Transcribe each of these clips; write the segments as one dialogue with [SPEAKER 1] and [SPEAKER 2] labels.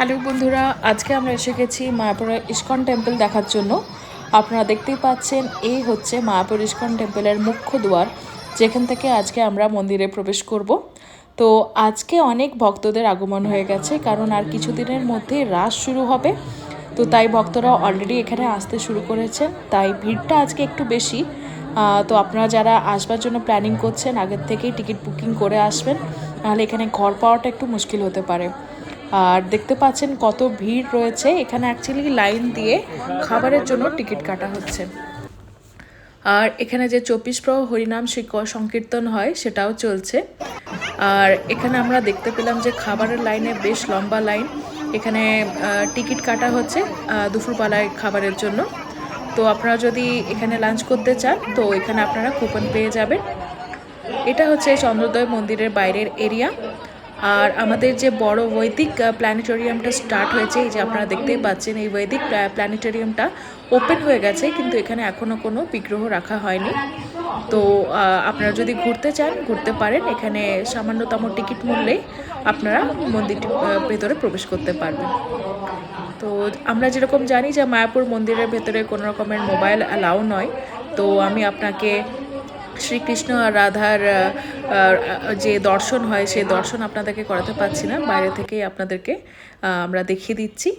[SPEAKER 1] Hello বন্ধুরা, আজকে আমরা এসে গেছি মায়াপুরের ইস্কন টেম্পল দেখার জন্য। আপনারা দেখতেই পাচ্ছেন, এই হচ্ছে মায়াপুর ইস্কন টেম্পলের মুখ্য দুয়ার, যেখান থেকে আজকে আমরা মন্দিরে প্রবেশ করব। তো আজকে অনেক ভক্তদের আগমন হয়ে গেছে, কারণ আর কিছুদিনের মধ্যেই রাস শুরু হবে। তো তাই ভক্তরা অলরেডি এখানে আসতে শুরু করেছেন, তাই ভিড়টা আজকে একটু বেশি। তো আপনারা যারা আসবার জন্য প্ল্যানিং করছেন, আগের থেকেই টিকিট বুকিং করে আসবেন, নাহলে এখানে ঘর পাওয়াটা একটু মুশকিল হতে পারে। আর দেখতে পাচ্ছেন কত ভিড় রয়েছে এখানে। অ্যাকচুয়ালি লাইন দিয়ে খাবারের জন্য টিকিট কাটা হচ্ছে। আর এখানে যে 24 প্রহর হরিনাম সংকীর্তন হয় সেটাও চলছে। আর এখানে আমরা দেখতে পেলাম যে খাবারের লাইনে বেশ লম্বা লাইন। এখানে টিকিট কাটা হচ্ছে দুপুরবেলায় খাবারের জন্য। তো আপনারা যদি এখানে লাঞ্চ করতে চান, তো এখানে আপনারা কুপন পেয়ে যাবেন। এটা হচ্ছে চন্দ্রোদয় মন্দিরের বাইরের এরিয়া। আর আমাদের যে বড় বৈদিক প্ল্যানেটোরিয়ামটা স্টার্ট হয়েছে, এই যে আপনারা দেখতেই পাচ্ছেন, এই বৈদিক প্ল্যানেটোরিয়ামটা ওপেন হয়ে গেছে, কিন্তু এখানে এখনও কোনো বিগ্রহ রাখা হয়নি। তো আপনারা যদি ঘুরতে চান ঘুরতে পারেন। এখানে সামান্যতম টিকিট মূল্যেই আপনারা মন্দিরটির ভেতরে প্রবেশ করতে পারবেন। তো আমরা যেরকম জানি যে মায়াপুর মন্দিরের ভেতরে কোনো রকমের মোবাইল অ্যালাউ নয়। তো আমি আপনাকে শ্রীকৃষ্ণ আর রাধার যে দর্শন হয় সেই দর্শন আপনাদেরকে করাতে পারছি না, বাইরে থেকেই আপনাদেরকে আমরা দেখিয়ে দিচ্ছি।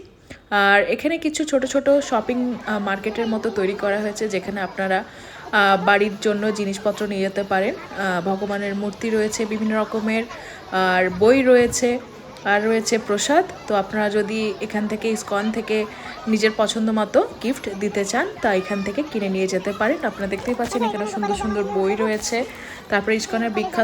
[SPEAKER 1] আর এখানে কিছু ছোট ছোট শপিং মার্কেটের মতো তৈরি করা হয়েছে, যেখানে আপনারা বাড়ির জন্য জিনিসপত্র নিয়ে যেতে পারেন। ভগবানের মূর্তি রয়েছে বিভিন্ন রকমের, আর বই রয়েছে, আর রয়েছে প্রসাদ। তো আপনারা যদি এখান থেকে ইস্কন থেকে নিজের পছন্দ মতো গিফট দিতে চান, তা এখান থেকে কিনে নিয়ে যেতে পারেন। আপনারা দেখতেই পাচ্ছেন এখানে সুন্দর সুন্দর বই রয়েছে। তারপরে ইস্কনের বিখ্যাত